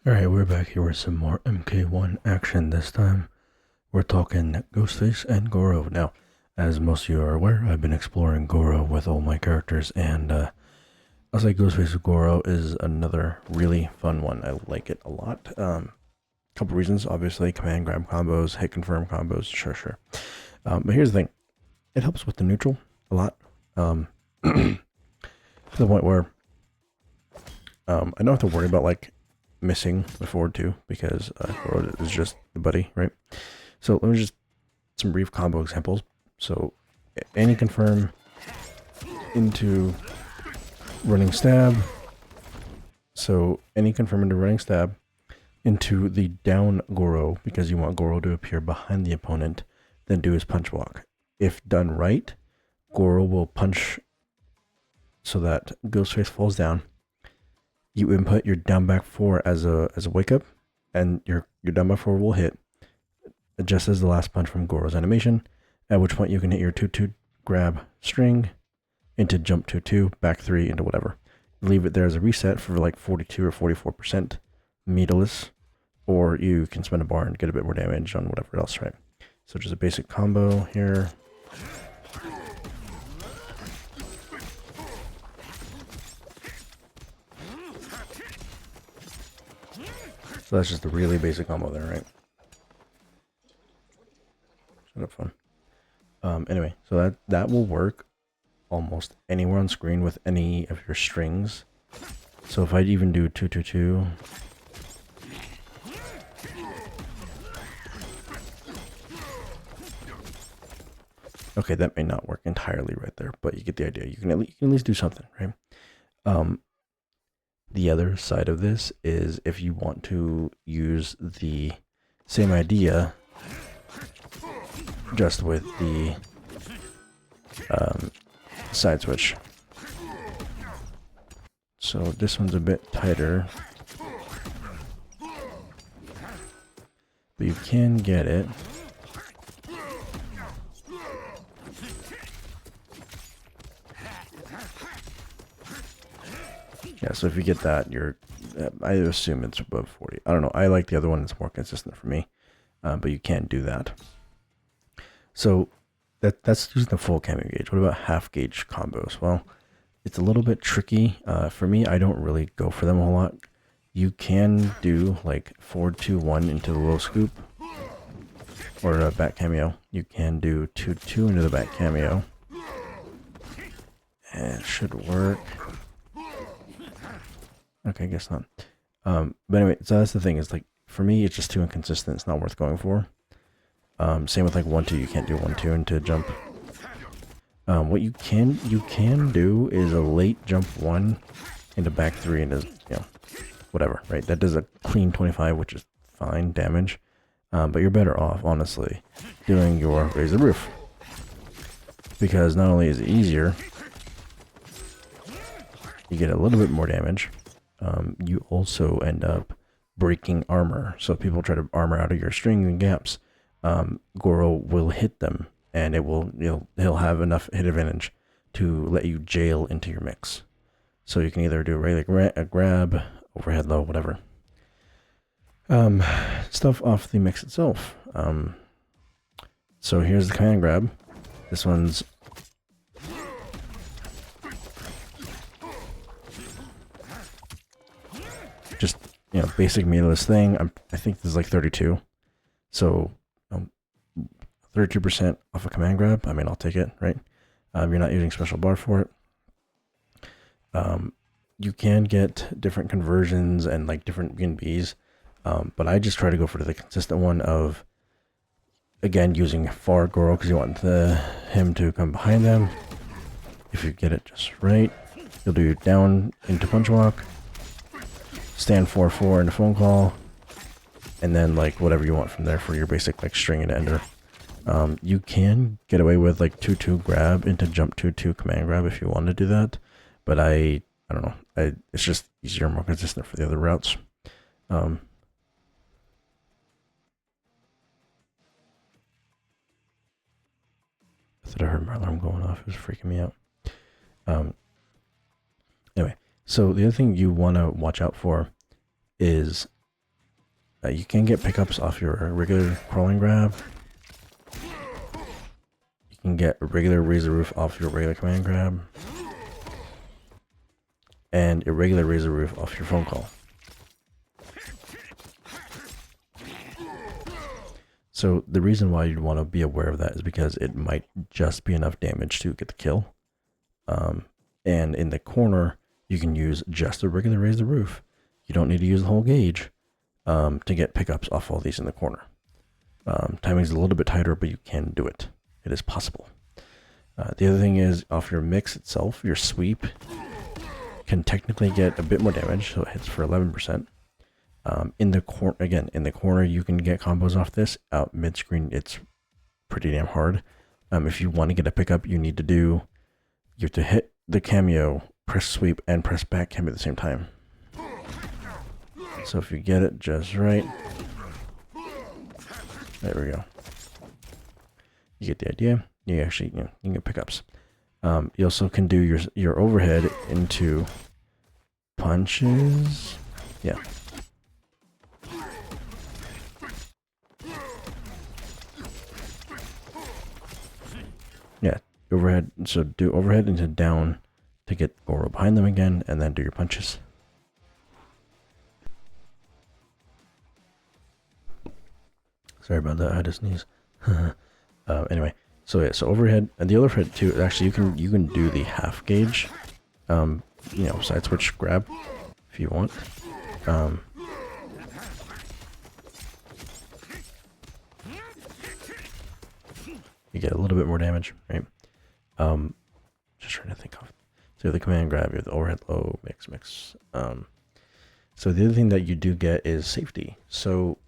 Alright, we're back here with some more MK1 action. This time, we're talking Ghostface and Goro. Now, as most of you are aware, I've been exploring Goro with all my characters, and I'll say Ghostface Goro is another really fun one. I like it a lot. Couple reasons, obviously, command grab combos, hit confirm combos, sure. But here's the thing, it helps with the neutral a lot. To the point where I don't have to worry about like missing the forward two because Goro is just the buddy, right? So let me just some brief combo examples. So any confirm into running stab. So any confirm into running stab into the down Goro because you want Goro to appear behind the opponent, then do his punch block. If done right, Goro will punch so that Ghostface falls down. You input your down back 4 as a wake up, and your down back 4 will hit just as the last punch from Goro's animation, at which point you can hit your 2-2 grab string into jump 2-2, back 3 into whatever. Leave it there as a reset for like 42 or 44% meterless, or you can spend a bar and get a bit more damage on whatever else, right? So just a basic combo here. So that's just a really basic combo there, right? Shut up, fun. Anyway, so that will work almost anywhere on screen with any of your strings. So if I even do 2-2-2, okay, that may not work entirely right there, but you get the idea. You can at least do something, right? The other side of this is if you want to use the same idea, just with the side switch. So this one's a bit tighter, but you can get it. Yeah, so if you get that, you're, I assume it's above 40. I don't know. I like the other one. It's more consistent for me, but you can do that. So that's using the full camo gauge. What about half gauge combos? Well, it's a little bit tricky. For me, I don't really go for them a whole lot. You can do like 4-2-1 into the low scoop or a back cameo. You can do 2-2 into the back cameo. And it should work. Okay, I guess not. But anyway, so that's the thing, is like, for me, it's just too inconsistent. It's not worth going for. Same with like 1-2, you can't do 1-2 into jump. What you can do is a late jump 1 into back 3 into, you know, whatever, right? That does a clean 25, which is fine damage. But you're better off, honestly, doing your raise the roof. Because not only is it easier, you get a little bit more damage. You also end up breaking armor. So if people try to armor out of your string and gaps, Goro will hit them, and he'll have enough hit advantage to let you jail into your mix. So you can either do a regular grab, overhead low, whatever. Stuff off the mix itself. So here's the command grab. This one's just, you know, basic meterless thing. I think this is like 32. So 32% off a command grab. I mean, I'll take it, right? You're not using special bar for it. You can get different conversions and like different BNBs, but I just try to go for the consistent one of, again, using far Goro because you want him to come behind them. If you get it just right, you'll do down into punch walk, stand 4-4 into phone call, and then like whatever you want from there for your basic like string and ender. You can get away with like 2-2 grab into jump 2-2 command grab if you want to do that, but I don't know. It's just easier, more consistent for the other routes. I thought I heard my alarm going off. It was freaking me out. Anyway, so the other thing you want to watch out for is You can get pickups off your regular crawling grab. You can get a regular raise the roof off your regular command grab. And a regular raise the roof off your phone call. So the reason why you'd want to be aware of that is because it might just be enough damage to get the kill. And in the corner, you can use just a regular raise the roof. You don't need to use the whole gauge to get pickups off all these in the corner. Timing's a little bit tighter, but you can do it. It is possible. The other thing is off your mix itself, your sweep can technically get a bit more damage, so it hits for 11%. In the corner, you can get combos off this. Out mid-screen, it's pretty damn hard. If you want to get a pickup, you have to hit the cameo, press sweep, and press back cameo at the same time. So if you get it just right, there we go. You get the idea. You actually, you can get pickups. You also can do your overhead into punches. Yeah. Yeah, overhead. So do overhead into down to get Goro behind them again, and then do your punches. Sorry about that. I had to sneeze. Anyway, so yeah, so overhead and the overhead too. Actually, you can do the half gauge, side switch grab if you want. You get a little bit more damage, right? Just trying to think of. So the command grab, you have the overhead low, mix. So the other thing that you do get is safety. So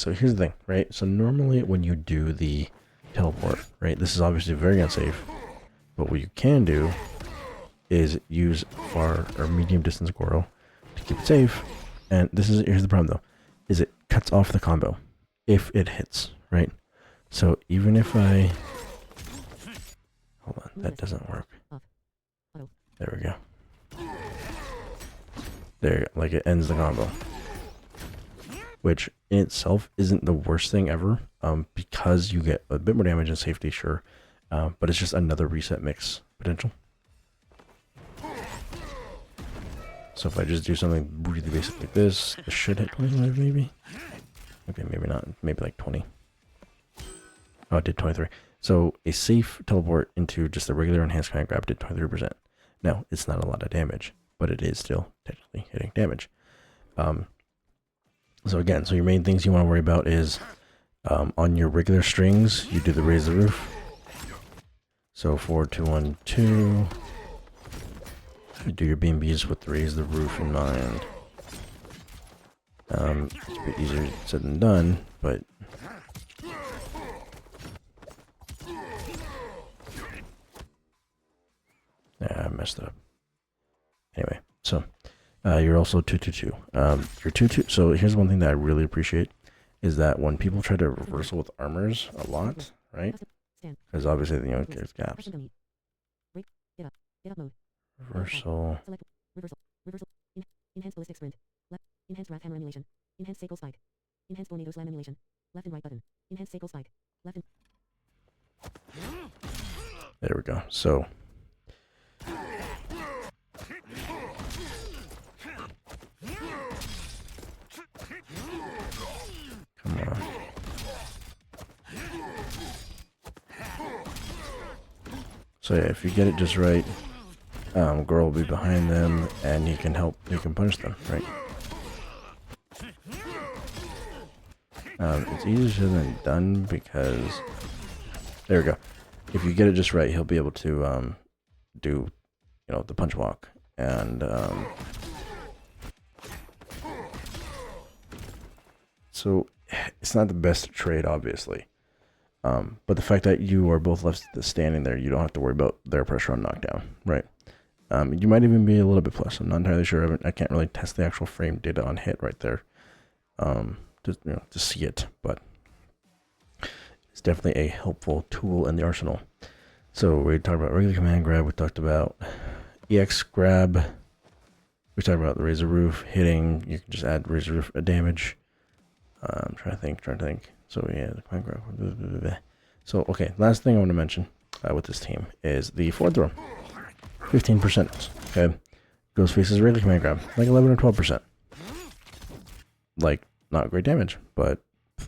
here's the thing, right? So normally when you do the teleport, right? This is obviously very unsafe, but what you can do is use far or medium distance Goro to keep it safe. And here's the problem though, is it cuts off the combo if it hits, right? So even if hold on, that doesn't work. There we go. There, like it ends the combo. Which in itself isn't the worst thing ever, because you get a bit more damage and safety, sure, but it's just another reset mix potential. So if I just do something really basic like this, it should hit 25 maybe? Okay, maybe not, maybe like 20. Oh, it did 23. So a safe teleport into just a regular enhanced command grab did 23%. Now, it's not a lot of damage, but it is still technically hitting damage. So again, so your main things you want to worry about is on your regular strings, you do the raise the roof. So 4, 2, 1, 2. You do your BMBs with the raise the roof in mind. It's a bit easier said than done, but yeah, I messed it up. Anyway, so you're also 2-2-2. You're 2-2. So here's one thing that I really appreciate is that when people try to reversal with armors a lot, right? Because obviously, there's gaps. Reversal. Enhanced ballistic sprint. Enhanced wrath hammer emulation. Enhanced sacral spike. Enhanced tornado slam emulation. Left and right button. Enhanced sacral spike. Left and. There we go. So. Come on. So yeah, if you get it just right, Goro will be behind them, and he can punish them, right? It's easier than done because, there we go. If you get it just right, he'll be able to do, the punch walk, and so it's not the best trade, obviously. But the fact that you are both left standing there, you don't have to worry about their pressure on knockdown, right? You might even be a little bit plus. I'm not entirely sure. I can't really test the actual frame data on hit right there, to see it. But it's definitely a helpful tool in the arsenal. So we talked about regular command grab. We talked about EX grab. We talked about the razor roof hitting. You can just add razor roof damage. I'm trying to think. So yeah, the climb grab. So okay, last thing I want to mention with this team is the forward throw. 15%. Okay, Ghostface is regular command grab, like 11 or 12%. Like not great damage, but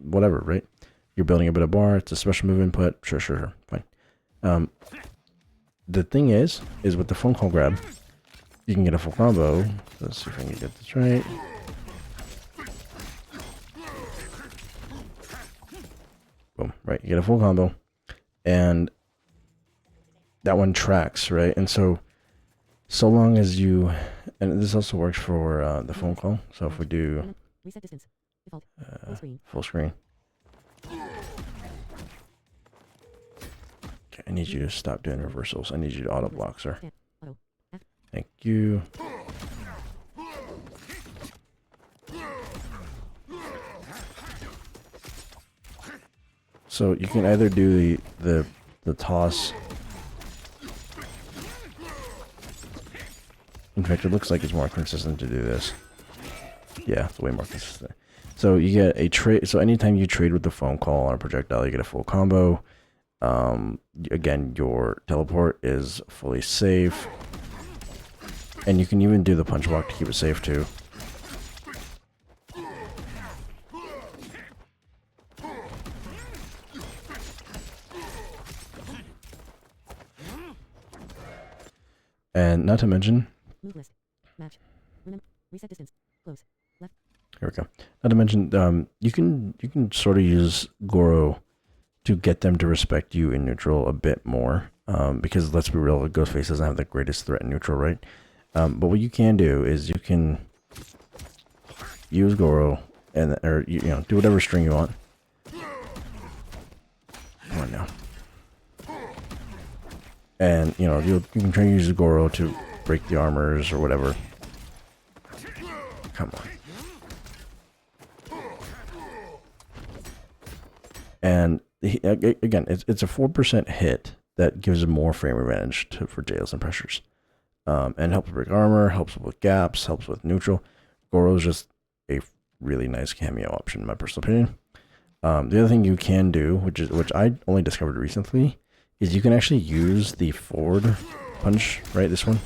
whatever, right? You're building a bit of bar. It's a special move input. Sure, fine. The thing is with the phone call grab, you can get a full combo. Let's see if I can get this right. Boom, right? You get a full combo, and that one tracks, right? And so long as you, and this also works for the phone call. So if we do Reset distance. Default. full screen. Okay, I need you to stop doing reversals. I need you to auto block, sir. Thank you. So you can either do the toss. In fact, it looks like it's more consistent to do this. Yeah, it's way more consistent. So you get a trade. So anytime you trade with the phone call on a projectile, you get a full combo. Again, your teleport is fully safe. And you can even do the punch walk to keep it safe too. And not to mention, move list. Match. Remember. Reset distance. Close. Left. Here we go. Not to mention, you can sort of use Goro to get them to respect you in neutral a bit more. Because let's be real, Ghostface doesn't have the greatest threat in neutral, right? But what you can do is you can use Goro and do whatever string you want. Come on now. And you can try to use Goro to break the armors or whatever. Come on. And again, it's a 4% hit that gives more frame advantage for jails and pressures. And helps break armor, helps with gaps, helps with neutral. Goro is just a really nice cameo option in my personal opinion. The other thing you can do, which I only discovered recently, is you can actually use the forward punch, right? This one.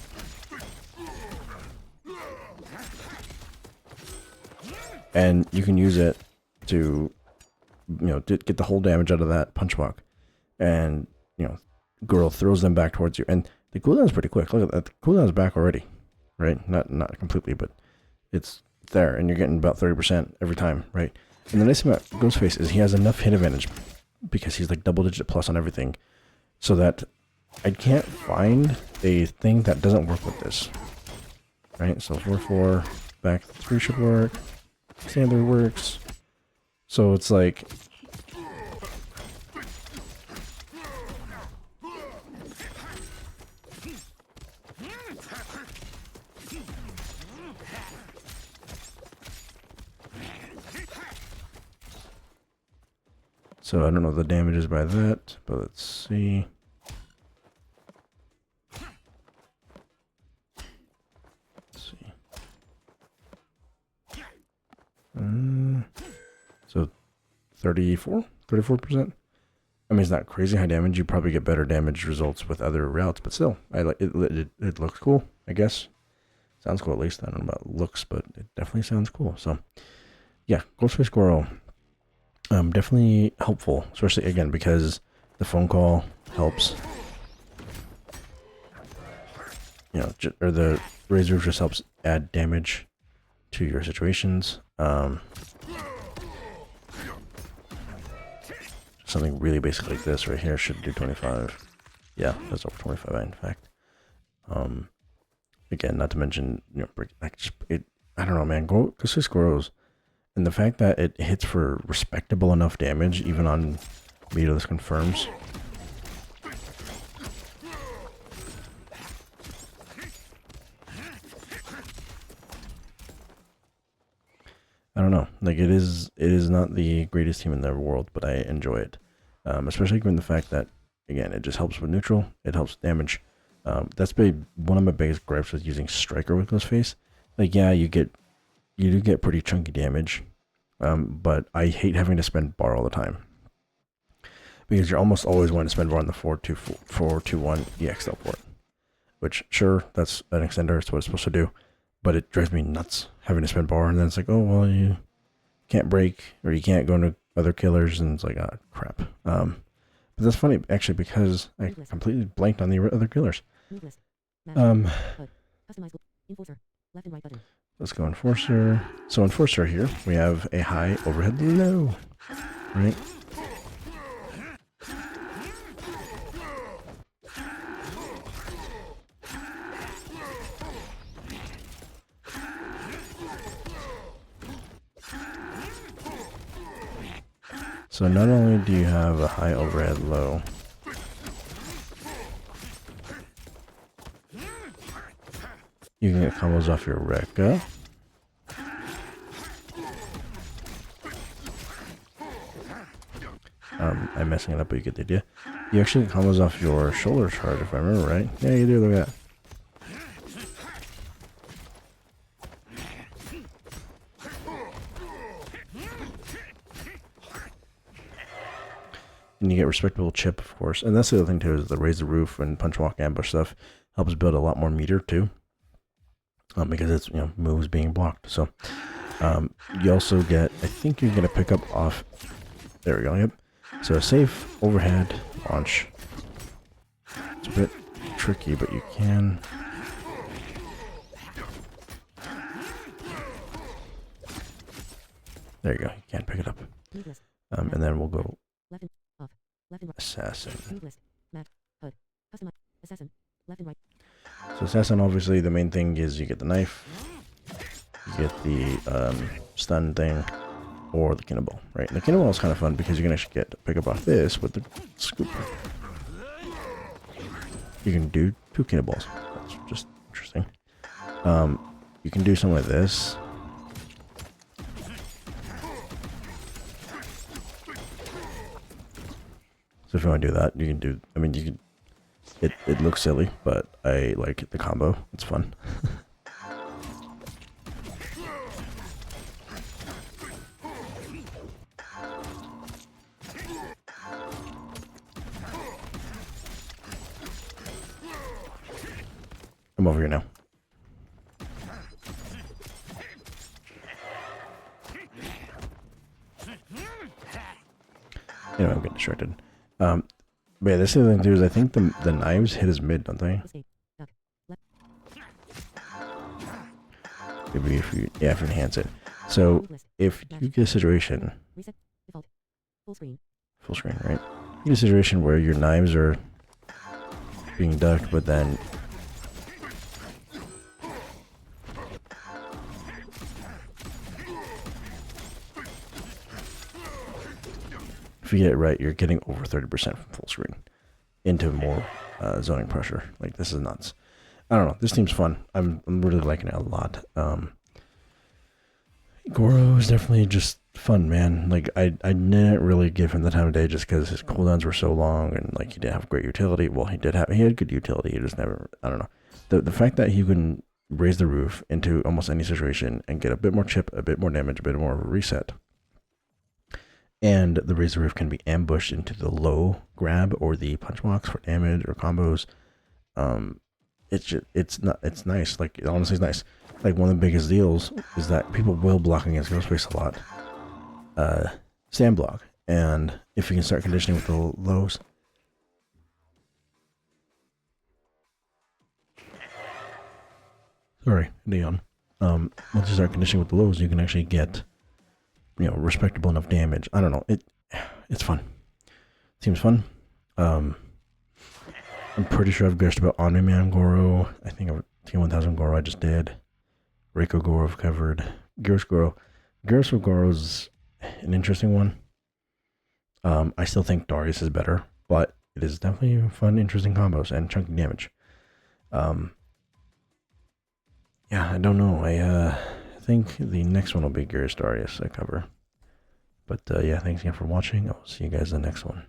And you can use it to, get the whole damage out of that punch walk. And, Goro throws them back towards you. And the cooldown is pretty quick. Look at that. The cooldown is back already, right? Not completely, but it's there. And you're getting about 30% every time, right? And the nice thing about Ghostface is he has enough hit advantage because he's like double-digit plus on everything, so that I can't find a thing that doesn't work with this, right? So 4-4, back 3 should work. Standard works. So it's like... So I don't know the damages by that, but let's see. So 34%. I mean, it's not crazy high damage. You probably get better damage results with other routes, but still, I like it. It looks cool, I guess. Sounds cool, at least. I don't know about looks, but it definitely sounds cool. So, yeah, Ghostface Goro, definitely helpful, especially again because the phone call helps. Or the razor just helps add damage to your situations. Something really basic like this right here should do 25. Yeah, that's over 25 in fact. Again, not to mention, I don't know, man. Ghostface Goro's, and the fact that it hits for respectable enough damage, even on meterless confirms. I don't know. Like it is not the greatest team in the world, but I enjoy it. Especially given the fact that, again, it just helps with neutral. It helps damage. That's been one of my biggest gripes with using Striker with Ghostface. Like, yeah, you do get pretty chunky damage, but I hate having to spend bar all the time. Because you're almost always going to spend bar on the 421 EX teleport. Which, sure, that's an extender, it's what it's supposed to do. But it drives me nuts having to spend bar, and then it's like, oh, well, you can't break, or you can't go into other killers, and it's like, ah, crap. But that's funny, actually, because I completely blanked on the other killers. Let's go Enforcer. So Enforcer here, we have a high, overhead, low, right? So not only do you have a high overhead low, you can get combos off your Rekka. I'm messing it up, but you get the idea. You actually get combos off your shoulder charge, if I remember right. Yeah, you do, look at that. And you get respectable chip, of course. And that's the other thing, too, is the raise the roof and punch walk ambush stuff helps build a lot more meter, too. Because it's, you know, moves being blocked. So, you also get, I think you're going to pick up off, there we go, yep. So a safe overhead launch. It's a bit tricky, but you can. There you go, you can't pick it up. And then we'll go Assassin. So Assassin, obviously, the main thing is you get the knife, you get the stun thing, or the cannonball, right? And the cannonball is kind of fun because you can actually get to pick up off this with the scoop. You can do 2 cannonballs. That's just interesting. You can do something like this. So if you want to do that, you can do, I mean, you can, it looks silly, but I like the combo. It's fun. I'm over here now. Anyway, I'm getting distracted. But yeah, this other thing too is I think the knives hit his mid, don't they? Maybe if you enhance it. So if you get a situation, full screen, right? You get a situation where your knives are being ducked, but then if you get it right, you're getting over 30% from full screen into more zoning pressure. Like, this is nuts. I don't know. This team's fun. I'm really liking it a lot. Goro is definitely just fun, man. Like, I didn't really give him the time of day just because his cooldowns were so long and, like, he didn't have great utility. Well, he had good utility. He just never, I don't know. The fact that he can raise the roof into almost any situation and get a bit more chip, a bit more damage, a bit more reset. And the Razor Roof can be ambushed into the low grab or the punch walks for damage or combos. It's nice. Like, it honestly is nice. Like, one of the biggest deals is that people will block against Ghostface a lot. Stand block. And if you can start conditioning with the lows. Sorry, Neon. Once you start conditioning with the lows, you can actually get, you know, respectable enough damage. I don't know. It's fun. Seems fun. I'm pretty sure I've gushed about Omni-Man Goro. I think of T1000 Goro I just did. Reiko Goro I've covered. Gyros Goro. Gyros Goro's an interesting one. I still think Darius is better, but it is definitely fun, interesting combos and chunky damage. Yeah, I don't know. I think the next one will be Gyros Darius I cover. But yeah, thanks again for watching. I'll see you guys in the next one.